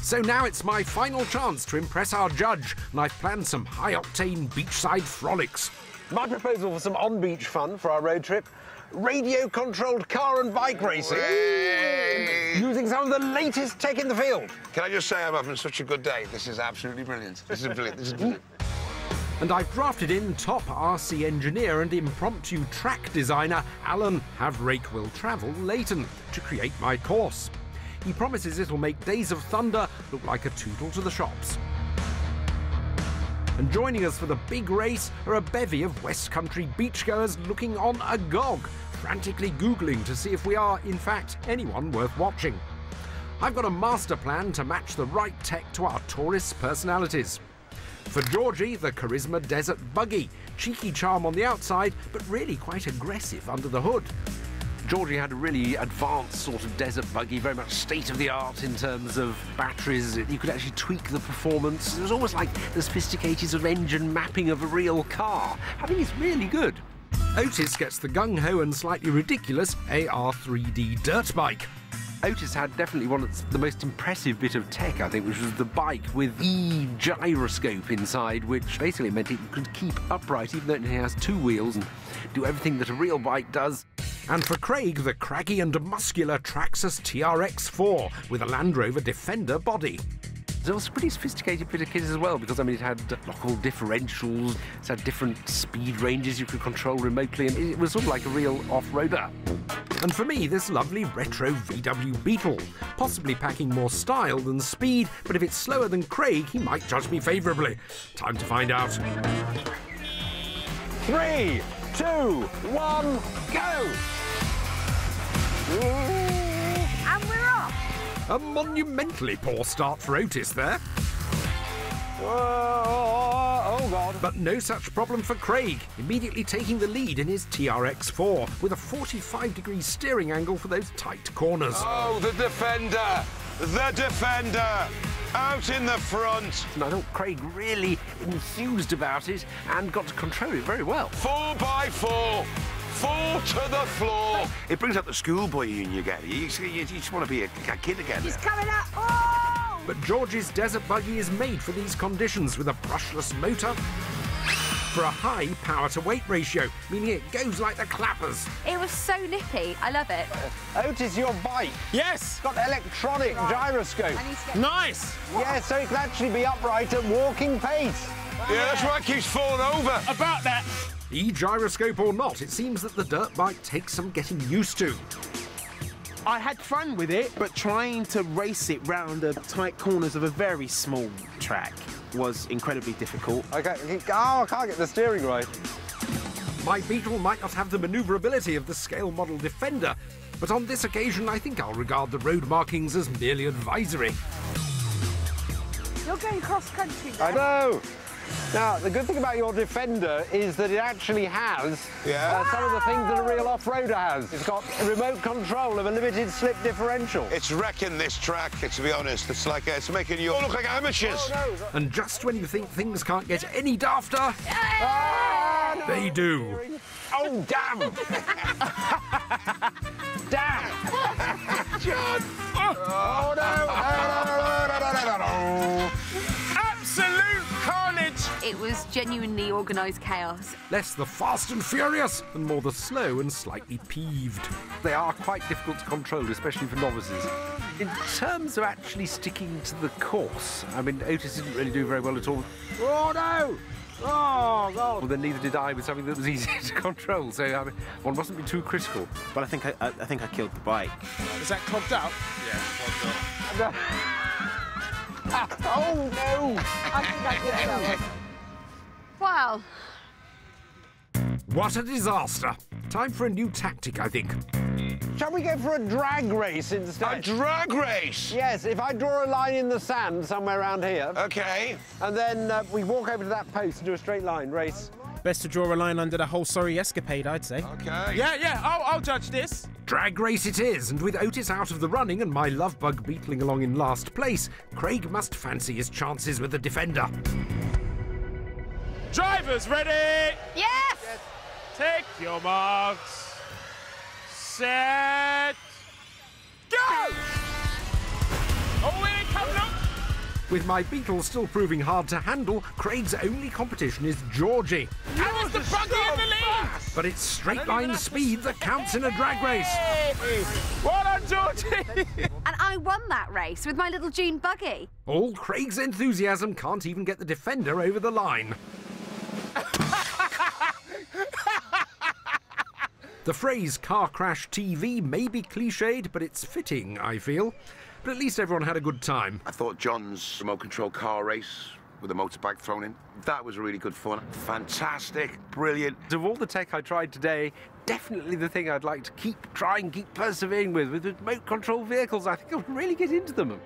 So now it's my final chance to impress our judge, and I've planned some high-octane beachside frolics. My proposal for some on-beach fun for our road trip: radio-controlled car and bike racing. Using some of the latest tech in the field. Can I just say I'm having such a good day? This is absolutely brilliant. This is brilliant. This is brilliant. And I've drafted in top RC engineer and impromptu track designer Alan Have-Rake-Will-Travel-Leighton to create my course. He promises it'll make Days of Thunder look like a tootle to the shops. And joining us for the big race are a bevy of West Country beachgoers looking on agog, frantically Googling to see if we are, in fact, anyone worth watching. I've got a master plan to match the right tech to our tourists' personalities. For Georgie, the Carisma Desert Buggy. Cheeky charm on the outside, but really quite aggressive under the hood. Georgie had a really advanced sort of desert buggy, very much state-of-the-art in terms of batteries. You could actually tweak the performance. It was almost like the sophisticated sort of engine mapping of a real car. I think it's really good. Otis gets the gung-ho and slightly ridiculous AR3D dirt bike. Otis had definitely one of the most impressive bit of tech, I think, which was the bike with e-gyroscope inside, which basically meant it could keep upright even though it has two wheels and do everything that a real bike does. And for Craig, the craggy and muscular Traxxas TRX4 with a Land Rover Defender body. It was a pretty sophisticated bit of kit as well, because, I mean, it had lockable differentials, it had different speed ranges you could control remotely, and it was sort of like a real off-roader. And for me, this lovely retro VW Beetle, possibly packing more style than speed, but if it's slower than Craig, he might judge me favourably. Time to find out. 3, 2, 1, go! And we're off! A monumentally poor start for Otis there. Whoa, oh, God. But no such problem for Craig, immediately taking the lead in his TRX4 with a 45-degree steering angle for those tight corners. Oh, the Defender! The Defender! Out in the front! And I thought Craig really enthused about it and got to control it very well. 4x4! Fall to the floor! It brings out the schoolboy in you, Gary. You just want to be a kid again. He's coming up! Oh! But George's desert buggy is made for these conditions with a brushless motor for a high power-to-weight ratio, meaning it goes like the clappers. It was so nippy. I love it. Otis, your bike. Yes! It's got electronic gyroscope. Nice! Yeah, so it can actually be upright at walking pace. Yeah, that's why it keeps falling over. About that! E-gyroscope or not, it seems that the dirt bike takes some getting used to. I had fun with it, but trying to race it round the tight corners of a very small track was incredibly difficult. Okay, oh, I can't get the steering right. My Beetle might not have the manoeuvrability of the scale model Defender, but on this occasion I think I'll regard the road markings as merely advisory. You're going cross-country I then. know. Now, the good thing about your Defender is that it actually has some of the things that a real off-roader has. It's got remote control of a limited slip differential. It's wrecking this track, to be honest. It's like it's making you all look like amateurs. Oh, no. And just when you think things can't get any dafter, Ah, no. they do. Oh, damn! Damn! John! Oh, no! Absolute carnage! It was genuinely organised chaos. Less the fast and furious, and more the slow and slightly peeved. They are quite difficult to control, especially for novices. In terms of actually sticking to the course, I mean, Otis didn't really do very well at all. Oh, no! Oh, God! Well, then neither did I with something that was easy to control, so I mean, one mustn't be too critical. But I think I killed the bike. Is that clogged out? Yeah, clogged up. Oh, no! I think I did so. Wow. What a disaster. Time for a new tactic, I think. Shall we go for a drag race instead? A drag race? Yes, if I draw a line in the sand somewhere around here, Okay. and then we walk over to that post and do a straight line race. Best to draw a line under the whole sorry escapade, I'd say. Okay. Yeah, I'll judge this. Drag race it is, and with Otis out of the running and my love bug beetling along in last place, Craig must fancy his chances with the Defender. Drivers ready? Yes! Take your marks. Set. Go! Oh, here it comes, look! With my beetle still proving hard to handle, Craig's only competition is Georgie. How is the buggy in the lead? But it's straight-line speed that counts in a drag race. Well done, Georgie. And I won that race with my little June buggy. All Craig's enthusiasm can't even get the defender over the line. The phrase car crash TV may be cliched, but it's fitting, I feel. But at least everyone had a good time. I thought John's remote control car race with a motorbike thrown in, that was really good fun. Fantastic, brilliant. Of all the tech I tried today, definitely the thing I'd like to keep persevering with remote control vehicles. I think I'll really get into them.